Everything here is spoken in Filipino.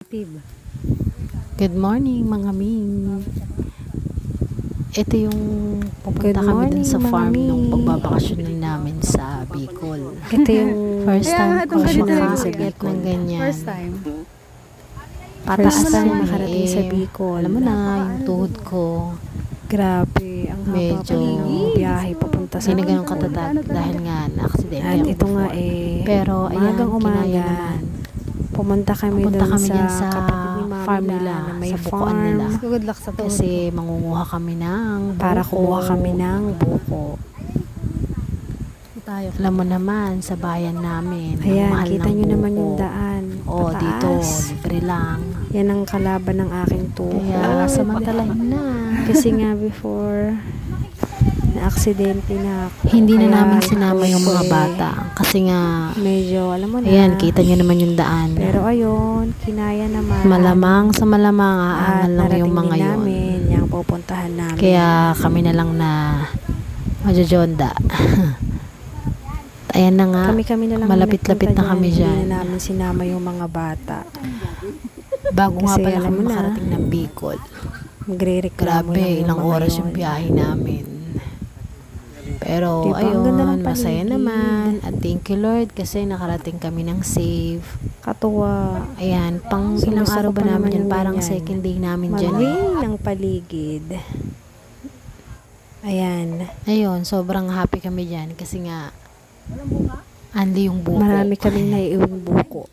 active. Good morning mga Ming. Ito yung pupunta kami dun sa farm nung pagbabakasyon namin sa Bicol. Ito yung First time ko ganito siya yung sa Bicol ng ganyan. First time. Pataas First time na nakarating sa Bicol. Alam mo na, yung tuhod ko. Grabe, ang haba Medyo pa ng biyahe papunta sa hindi na ganun Bicol. katatag dahil nga na-aksidente At ako ito nga before. Pero ayan, umaga kinaya naman. pumunta kami Pupunta dun kami dyan sa sa kapatid ni Mami farm na nila, may sa bukuan farm. nila. Good luck sa tuhod. Kasi mangunguha kami ng Para buko. kumuha kami ng buko. Tayo. Alam mo naman, sa bayan namin, ang Ayan, mahal kita ng nyo naman buko. yung daan. O, dito, Pataas. libre lang. Yan ang kalaban ng aking tuhod. Kaya, samantalahin na. Kasi nga before, na-aksidente na ako. Hindi na Kaya namin ito sinama yung mga eh, bata. Kasi nga, medyo, alam mo na. ayan, kita nyo naman yung daan. Pero ayun, kinaya naman. Malamang sa malamang, At aangal lang yung narating mga din yun. namin, yung pupuntahan namin. Kaya, kami na lang na majojonda. Ayan na nga. Kami na lang malapit-lapit na kami Hindi dyan. na namin sinama yung mga bata. Bago nga Kasi pala alam kami mo na, makarating ng Bicol. Magre-reklamo Grabe, lang yung ilang mga oras yun. yung biyahe namin. Pero, Diba? Ang ganda ayun, ng masaya paligid. naman. At thank you Lord kasi nakarating kami ng safe. Katuwa. Ayan, pang So, ilang gusto araw ko ba pa namin naman dyan? yung Parang ganyan. second day namin dyan. Maling ng paligid. Ayan. Ayun, sobrang happy kami dyan kasi nga, anli yung buko. Marami kaming naiiwang buko.